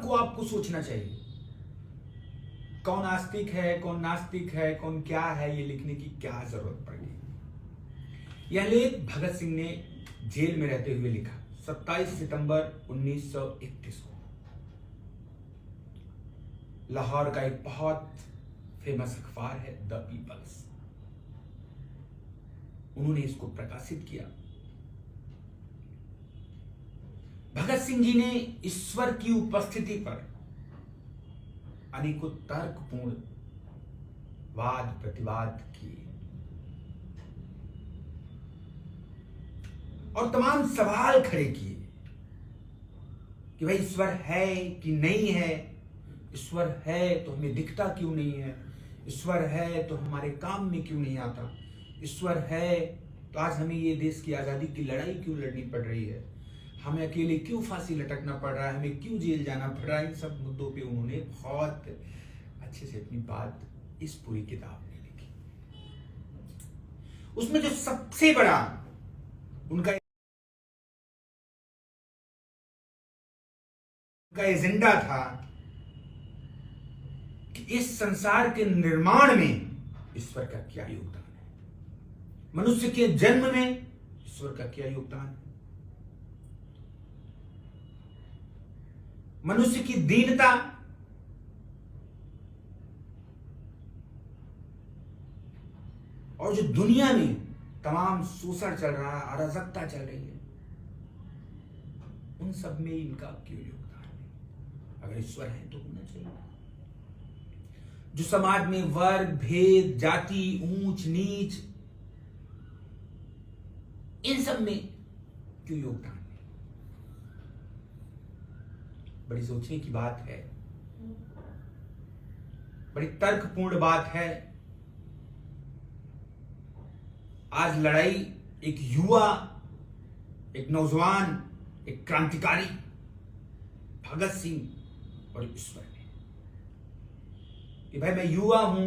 को आपको सोचना चाहिए। कौन आस्तिक है, कौन नास्तिक है, कौन क्या है, ये लिखने की क्या जरूरत पड़ गई। यह लेख भगत सिंह ने जेल में रहते हुए लिखा 27 सितंबर 1931 को। लाहौर का एक बहुत फेमस अखबार है द पीपल्स, उन्होंने इसको प्रकाशित किया। भगत सिंह जी ने ईश्वर की उपस्थिति पर अनेकों तर्कपूर्ण वाद प्रतिवाद किए और तमाम सवाल खड़े किए कि भाई ईश्वर है कि नहीं है, ईश्वर है तो हमें दिखता क्यों नहीं है, ईश्वर है तो हमारे काम में क्यों नहीं आता, ईश्वर है तो आज हमें ये देश की आजादी की लड़ाई क्यों लड़नी पड़ रही है, हमें अकेले क्यों फांसी लटकना पड़ रहा है, हमें क्यों जेल जाना पड़ रहा है। इन सब मुद्दों पे उन्होंने बहुत अच्छे से अपनी बात इस पूरी किताब में लिखी। उसमें जो सबसे बड़ा उनका एजेंडा था कि इस संसार के निर्माण में ईश्वर का क्या योगदान है, मनुष्य के जन्म में ईश्वर का क्या योगदान है, मनुष्य की दीनता, और जो दुनिया में तमाम शोषण चल रहा है, अराजकता चल रही है, उन सब में इनका क्यों योगदान है। अगर ईश्वर है तो होना चाहिए। जो समाज में वर्ग भेद, जाति, ऊंच नीच, इन सब में क्यों योगदान है। बड़ी सोचने की बात है, बड़ी तर्कपूर्ण बात है। आज लड़ाई एक युवा, एक नौजवान, एक क्रांतिकारी भगत सिंह और ईश्वर ने, कि भाई मैं युवा हूं,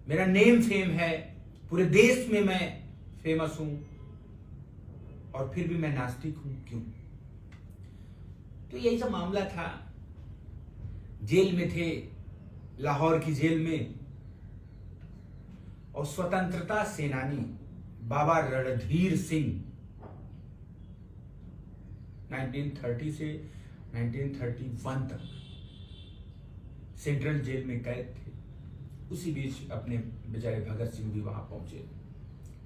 मेरा नेम फेम है, पूरे देश में मैं फेमस हूं, और फिर भी मैं नास्तिक हूं, क्यों। तो यही सब मामला था। जेल में थे, लाहौर की जेल में, और स्वतंत्रता सेनानी बाबा रणधीर सिंह 1930 से 1931 तक सेंट्रल जेल में कैद थे। उसी बीच अपने बेचारे भगत सिंह भी वहां पहुंचे।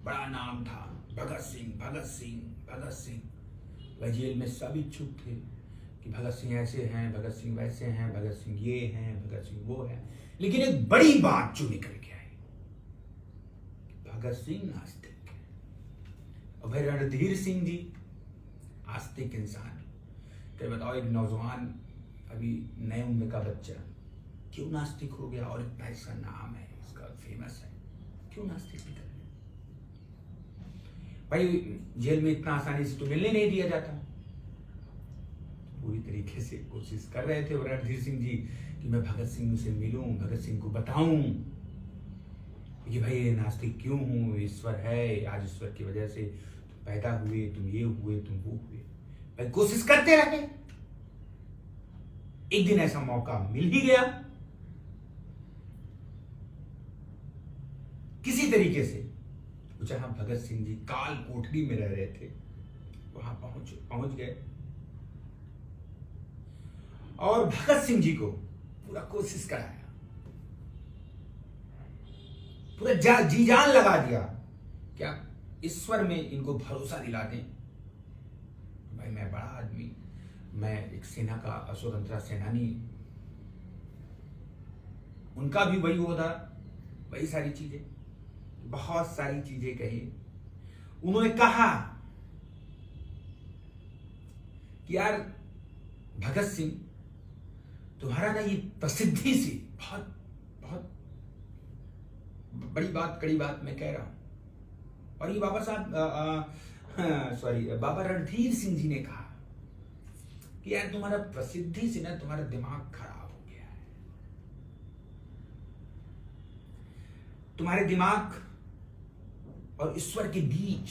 बड़ा नाम था, भगत सिंह, भगत सिंह, भगत सिंह। वह जेल में सब इच्छुक थे कि भगत सिंह ऐसे हैं, भगत सिंह वैसे हैं, भगत सिंह ये हैं, भगत सिंह वो हैं। लेकिन एक बड़ी बात जो निकल के आई, भगत सिंह नास्तिक है और भाई रणधीर सिंह जी आस्तिक इंसान। तो बताओ, एक नौजवान अभी नए उम्र का बच्चा क्यों नास्तिक हो गया, और इतना इसका नाम है, इसका फेमस है, क्यों नास्तिक निकल गया। भाई जेल में इतना आसानी से तो मिलने नहीं दिया जाता। पूरी तरीके से कोशिश कर रहे थे रणधीर सिंह जी कि मैं भगत सिंह से मिलूं, भगत सिंह को बताऊं कि भाई ये नास्तिक क्यों हूं, ईश्वर है, आज ईश्वर की वजह से तुम पैदा हुए, तुम ये हुए, तुम वो हुए। भाई कोशिश करते रहे। एक दिन ऐसा मौका मिल ही गया, किसी तरीके से जहां भगत सिंह जी काल कोठरी में रह रहे थे वहां पहुंच गए, और भगत सिंह जी को पूरा कोशिश कराया, पूरा जी जान लगा दिया, क्या ईश्वर में इनको भरोसा दिला दें। भाई मैं बड़ा आदमी, मैं एक सेना का स्वतंत्रता सेनानी, उनका भी वही होता, वही सारी चीजें, बहुत सारी चीजें कही। उन्होंने कहा कि यार भगत सिंह, तुम्हारा ना ये प्रसिद्धि से बहुत बहुत बड़ी बात, कड़ी बात मैं कह रहा हूं। और ये बाबा साहब बाबा रणधीर सिंह जी ने कहा कि यार तुम्हारा प्रसिद्धि से ना तुम्हारा दिमाग खराब हो गया है, तुम्हारे दिमाग और ईश्वर के बीच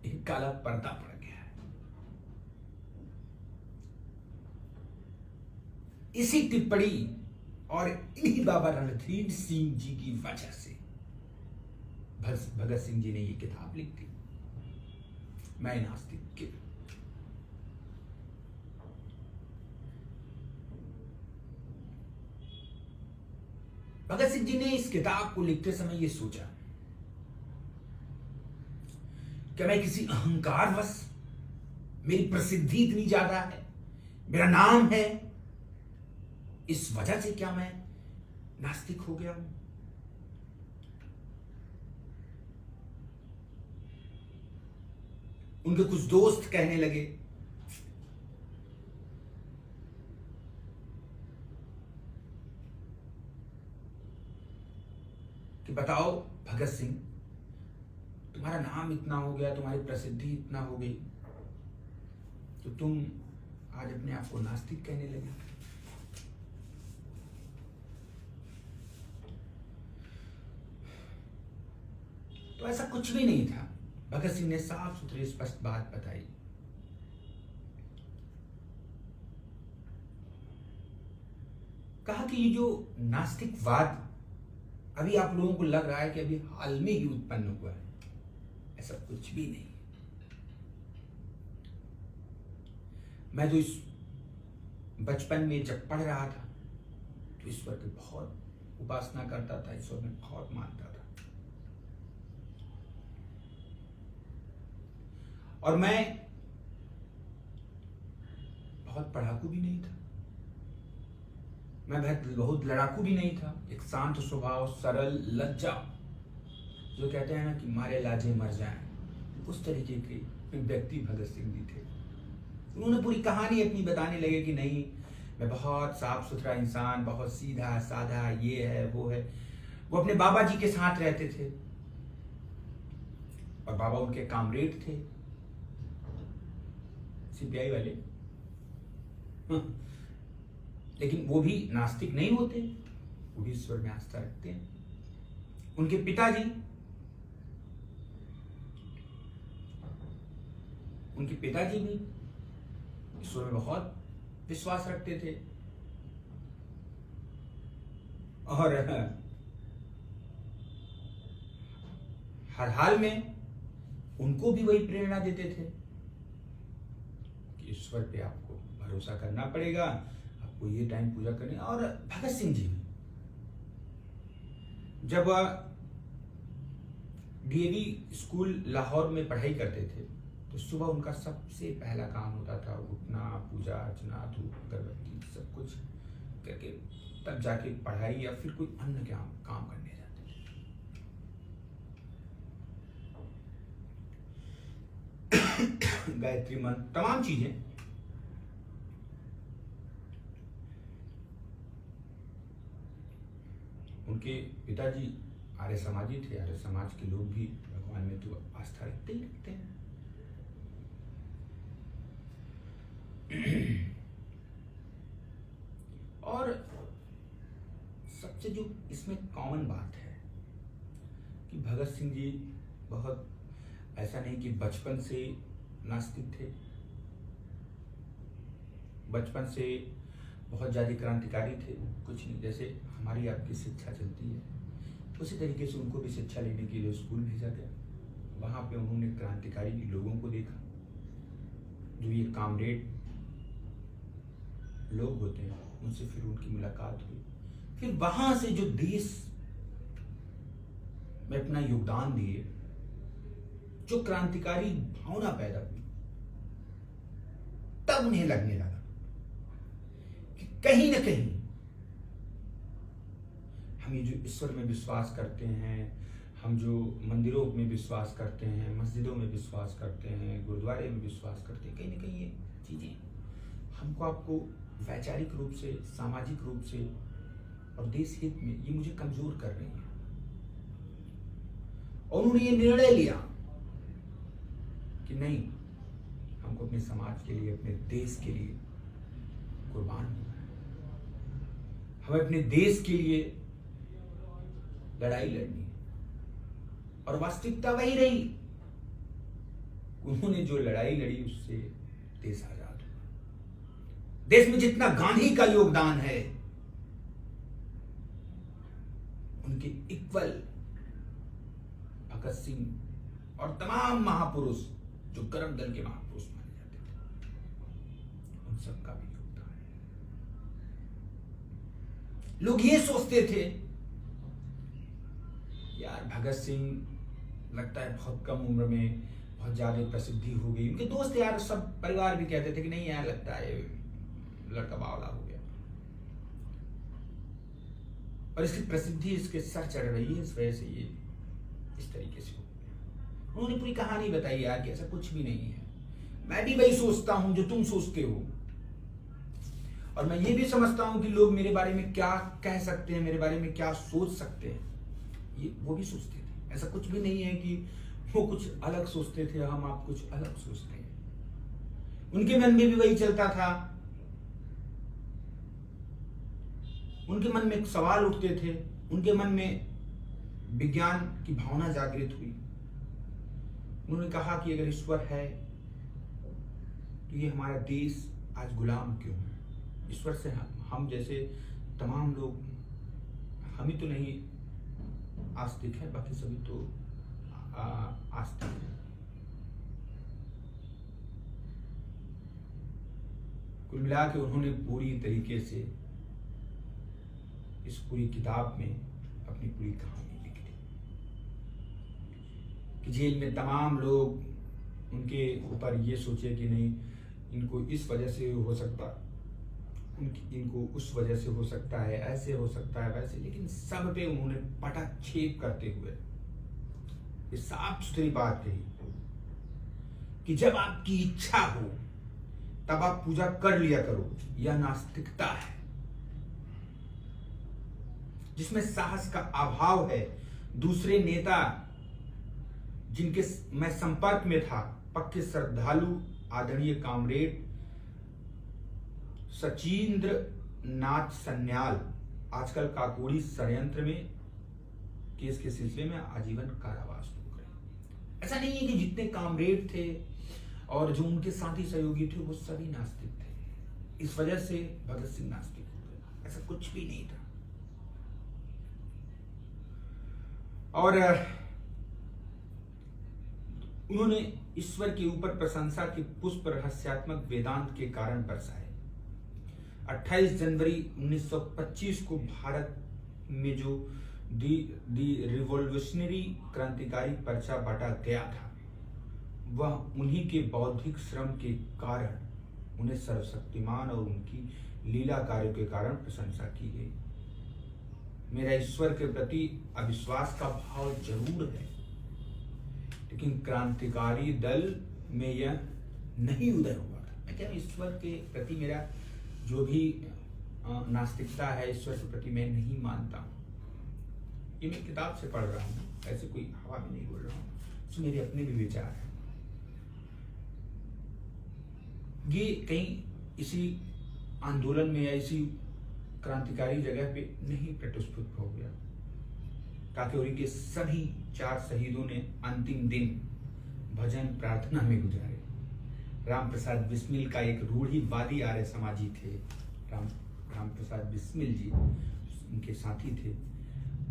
एक काला पर्दा पड़ गया है। इसी टिप्पणी और इन्हीं बाबा रणधीर सिंह जी की वजह से भगत सिंह जी ने ये किताब लिख दी, मैं नास्तिक के। भगत सिंह जी ने इस किताब को लिखते समय ये सोचा कि मैं किसी अहंकारवश, मेरी प्रसिद्धि इतनी ज्यादा है, मेरा नाम है, इस वजह से क्या मैं नास्तिक हो गया हूं। उनके कुछ दोस्त कहने लगे कि बताओ भगत सिंह, तुम्हारा नाम इतना हो गया, तुम्हारी प्रसिद्धि इतना हो गई, तो तुम आज अपने आप को नास्तिक कहने लगे। तो ऐसा कुछ भी नहीं था। भगत सिंह ने साफ सुथरी स्पष्ट बात बताई। कहा कि ये जो नास्तिकवाद अभी आप लोगों को लग रहा है कि अभी हाल में ही उत्पन्न हुआ है, ऐसा कुछ भी नहीं। मैं तो इस बचपन में जब पढ़ रहा था तो ईश्वर की बहुत उपासना करता था, ईश्वर में बहुत मानता था, और मैं बहुत पढ़ाकू भी नहीं था, मैं बहुत लड़ाकू भी नहीं था। एक शांत स्वभाव, सरल, लज्जा, जो कहते हैं ना कि मारे लाजे मर जाएं, उस तरीके के व्यक्ति भगत सिंह जी थे। उन्होंने पूरी कहानी अपनी बताने लगे कि नहीं, मैं बहुत साफ सुथरा इंसान, बहुत सीधा साधा, ये है वो है। वो अपने बाबा जी के साथ रहते थे और बाबा उनके कामरेड थे, सीपीआई वाले। लेकिन वो भी नास्तिक नहीं होते, वो भी ईश्वर में आस्था रखते हैं। उनके पिताजी भी ईश्वर में बहुत विश्वास रखते थे और हर हाल में उनको भी वही प्रेरणा देते थे कि ईश्वर पे आपको भरोसा करना पड़ेगा, आपको ये टाइम पूजा करनी। और भगत सिंह जी जब डीएवी स्कूल लाहौर में पढ़ाई करते थे तो सुबह उनका सबसे पहला काम होता था उठना, पूजा अर्चना, धूप अगरबत्ती सब कुछ करके तब जाके पढ़ाई या फिर कोई अन्य काम करने जाते थे। गायत्री मंत्र, तमाम चीजें। उनके पिताजी आर्य समाजी थे, आर्य समाज के लोग भी भगवान में तो आस्था रखते ही रखते हैं। और सबसे जो इसमें कॉमन बात है कि भगत सिंह जी बहुत ऐसा नहीं कि बचपन से नास्तिक थे, बचपन से बहुत ज्यादा क्रांतिकारी थे, कुछ नहीं। जैसे हमारी आपकी शिक्षा चलती है उसी तरीके से उनको भी शिक्षा लेने के लिए स्कूल भेजा गया। वहां पे उन्होंने क्रांतिकारी लोगों को देखा, जो ये कामरेड लोग होते हैं, उनसे फिर उनकी मुलाकात हुई। फिर वहां से जो देश में अपना योगदान दिए, जो क्रांतिकारी भावना पैदा हुई, तब उन्हें लगने लगा कि कहीं ना कहीं हम ये जो ईश्वर में विश्वास करते हैं, हम जो मंदिरों में विश्वास करते हैं, मस्जिदों में विश्वास करते हैं, गुरुद्वारे में विश्वास करते हैं, कहीं ना कहीं ये चीजें हमको आपको वैचारिक रूप से, सामाजिक रूप से और देश हित में ये मुझे कमजोर कर रही है। और उन्होंने ये निर्णय लिया कि नहीं, हमको अपने समाज के लिए, अपने देश के लिए कुर्बान होना है, हमें अपने देश के लिए लड़ाई लड़नी है। और वास्तविकता वही रही, उन्होंने जो लड़ाई लड़ी उससे देश आजाद हुआ। देश में जितना गांधी का योगदान है उनके इक्वल भगत सिंह और तमाम महापुरुष जो करम दल के महापुरुष माने जाते थे, उन सबका भी योगदान है। लोग ये सोचते थे यार भगत सिंह लगता है बहुत कम उम्र में बहुत ज्यादा प्रसिद्धि हो गई। उनके दोस्त यार सब परिवार भी कहते थे कि नहीं यार लगता है लड़का बावला हो गया, और इसकी प्रसिद्धि इसके सर चढ़ रही है, इस वजह से ये इस तरीके से हो गया। उन्होंने पूरी कहानी बताई यार कि ऐसा कुछ भी नहीं है, मैं भी वही सोचता हूं जो तुम सोचते हो, और मैं ये भी समझता हूं कि लोग मेरे बारे में क्या कह सकते हैं, मेरे बारे में क्या सोच सकते हैं, ये वो भी सोचते थे। ऐसा कुछ भी नहीं है कि वो कुछ अलग सोचते थे, हम आप कुछ अलग सोचते हैं। उनके मन में भी वही चलता था, उनके मन में सवाल उठते थे, उनके मन में विज्ञान की भावना जागृत हुई। उन्होंने कहा कि अगर ईश्वर है तो ये हमारा देश आज गुलाम क्यों है? ईश्वर से हम जैसे तमाम लोग, हम ही तो नहीं आस्तिक है, बाकी सभी तो आस्तिक है। कुल मिला के उन्होंने पूरी तरीके से इस पूरी किताब में अपनी पूरी कहानी लिख दी कि जेल में तमाम लोग उनके ऊपर ये सोचे कि नहीं इनको इस वजह से हो सकता, इनको उस वजह से हो सकता है, ऐसे हो सकता है, वैसे, लेकिन सब पे उन्होंने पटाक्षेप करते हुए ये साफ सुथरी बात कही कि जब आपकी इच्छा हो तब आप पूजा कर लिया करो। यह नास्तिकता है जिसमें साहस का अभाव है। दूसरे नेता जिनके मैं संपर्क में था, पक्के श्रद्धालु आदरणीय कामरेड सचिंद्र नाथ सन्याल आजकल काकोड़ी षड्यंत्र में केस के सिलसिले में आजीवन कारावास भोग रहे। ऐसा नहीं है कि जितने कामरेड थे और जो उनके साथी सहयोगी थे वो सभी नास्तिक थे, इस वजह से भगत सिंह नास्तिक हो गए, ऐसा कुछ भी नहीं था। और उन्होंने ईश्वर के ऊपर प्रशंसा के पुष्प रहस्यात्मक वेदांत के कारण बरसाए। 28 जनवरी 1925 को भारत में जो दी रिवोल्यूशनरी क्रांतिकारी पर्चा बांटा गया था, वह उन्हीं के बौद्धिक श्रम के कारण, उन्हें सर्वशक्तिमान और उनकी लीला कार्यों के कारण प्रशंसा की गई। मेरा ईश्वर के प्रति अविश्वास का भाव जरूर है, लेकिन क्रांतिकारी दल में यह नहीं उदय हुआ था। मैं क्या ईश्वर के प्रति मेरा जो भी नास्तिकता है, ईश्वर के प्रति मैं नहीं मानता हूं। ये मैं किताब से पढ़ रहा हूँ, ऐसे कोई हवा में नहीं बोल रहा हूँ, इसमें मेरे अपने भी विचार हैं। ये कहीं इसी आंदोलन में या इसी क्रांतिकारी जगह पे नहीं प्रतिष्ठित हो गया। काकोरी के सभी 4 शहीदों ने अंतिम दिन भजन प्रार्थना में गुजारे। राम प्रसाद बिस्मिल का एक रूढ़िवादी आर्य समाजी थे, राम प्रसाद बिस्मिल जी उनके साथी थे।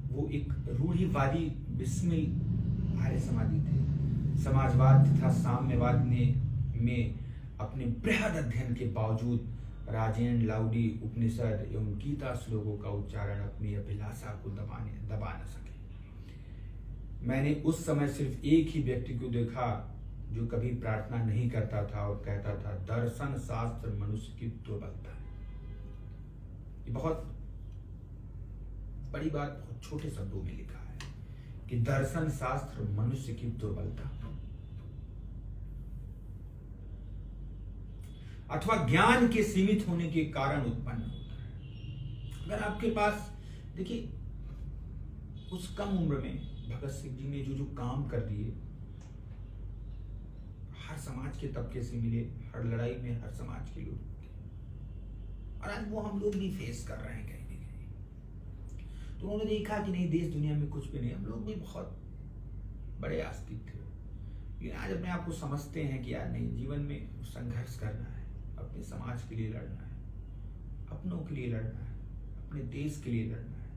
वो एक रूढ़िवादी बिस्मिल आर्य समाजी थे। समाजवाद तथा साम्यवाद में अपने बृहद अध्ययन के बावजूद राजेन लाउडी उपनिषद एवं गीता श्लोकों का उच्चारण अपनी अभिलाषा को दबा न सके। मैंने उस समय सिर्फ एक ही व्यक्ति को देखा जो कभी प्रार्थना नहीं करता था और कहता था, दर्शन शास्त्र मनुष्य की दुर्बलता है। ये बहुत बड़ी बात बहुत छोटे शब्दों में लिखा है कि दर्शन शास्त्र मनुष्य की दुर्बलता अथवा ज्ञान के सीमित होने के कारण उत्पन्न होता है। अगर आपके पास, देखिए, उस कम उम्र में भगत सिंह जी ने जो काम कर दिए, हर समाज के तबके से मिले, हर लड़ाई में हर समाज के लोग थे, और आज वो हम लोग भी फेस कर रहे हैं कहीं ना कहीं। तो उन्होंने देखा कि नहीं, देश दुनिया में कुछ भी नहीं, हम लोग भी बहुत बड़े आस्तिक थे, लेकिन आज अपने आप को समझते हैं कि यार नहीं, जीवन में संघर्ष करना है, अपने समाज के लिए लड़ना है, अपनों के लिए लड़ना है, अपने देश के लिए लड़ना है,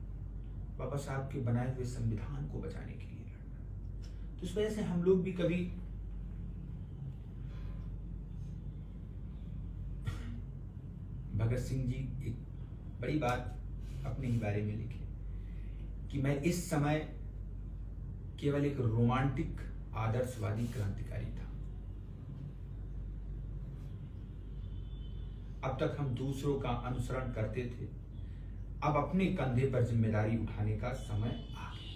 बाबा साहब के बनाए हुए संविधान को बचाने के लिए लड़ना है। तो इस वजह से हम लोग भी कभी भगत सिंह जी एक बड़ी बात अपने ही बारे में लिखे कि मैं इस समय केवल एक रोमांटिक आदर्शवादी क्रांतिकारी था। अब तक हम दूसरों का अनुसरण करते थे, अब अपने कंधे पर जिम्मेदारी उठाने का समय आ गया।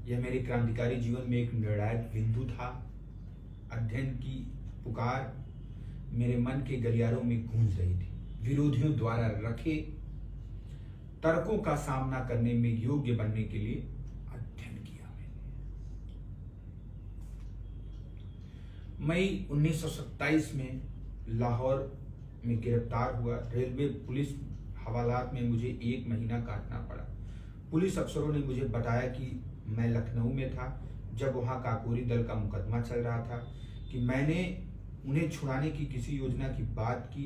यह मेरे क्रांतिकारी जीवन में एक निर्णायक बिंदु था। अध्ययन की पुकार मेरे मन के गलियारों में गूंज रही थी। विरोधियों द्वारा रखे तर्कों का सामना करने में योग्य बनने के लिए अध्ययन किया मैंने। मई 1927 में लाहौर में गिरफ्तार हुआ। रेलवे पुलिस हवालात में मुझे 1 महीना काटना पड़ा। पुलिस अफसरों ने मुझे बताया कि मैं लखनऊ में था जब वहां काकोरी दल का मुकदमा चल रहा था, कि मैंने उन्हें छुड़ाने की किसी योजना की बात की।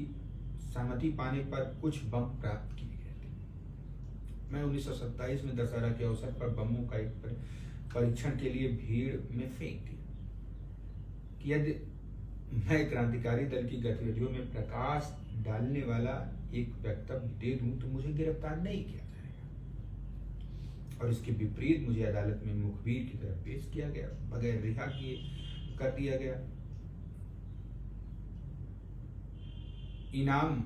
सहमति पाने पर कुछ बम प्राप्त किए गए थे। मैं 1927 में दशहरा के अवसर पर बमों का एक परीक्षण के लिए भीड़ में फेंक दिया कि यदि मैं क्रांतिकारी दल की गतिविधियों में प्रकाश डालने वाला एक वक्तव्य दे दूं तो मुझे गिरफ्तार नहीं किया जाएगा, और इसके विपरीत मुझे अदालत में मुखबिर की तरफ पेश किया गया, बगैर रिहा किए कर दिया गया। इनाम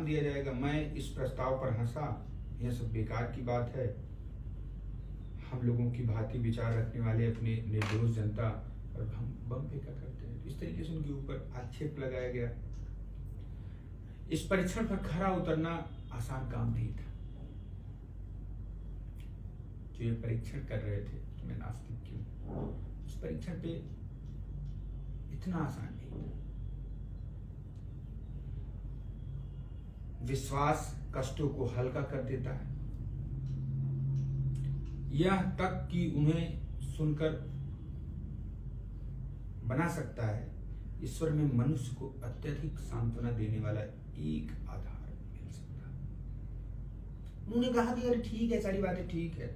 दिया जाएगा। मैं इस प्रस्ताव पर हंसा। यह सब बेकार की बात है। हम लोगों की भांति विचार रखने वाले अपने निर्दोष जनता और बम फेंका करते हैं। इस तरीके से उनके ऊपर आक्षेप लगाया गया। इस परीक्षण पर खरा उतरना आसान काम नहीं था। जो ये परीक्षण कर रहे थे कि मैं नास्तिक क्यों, इस परीक्षण पे इतना आसान नहीं था। विश्वास कष्टों को हल्का कर देता है, यह तक कि उन्हें सुनकर बना सकता है। ईश्वर में मनुष्य को अत्यधिक सांत्वना देने वाला एक आधार मिल सकता है। उन्होंने कहा कि अरे ठीक है, सारी बातें ठीक है,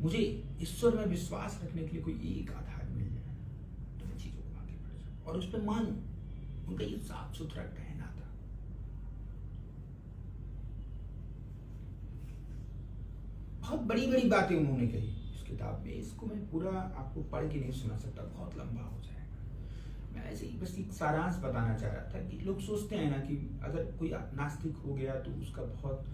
मुझे ईश्वर में विश्वास रखने के लिए कोई एक आधार मिल जाए तो मैं चीजों को आगे बढ़ जाऊं और उस पर मानूं। उनका ये साफ सुथरा कहना था। बहुत बड़ी बड़ी बातें उन्होंने कही इस किताब में। इसको मैं पूरा आपको पढ़ के नहीं सुना सकता, बहुत लंबा हो जाएगा। मैं ऐसे ही बस एक सारांश बताना चाह रहा था कि लोग सोचते हैं ना कि अगर कोई नास्तिक हो गया तो उसका बहुत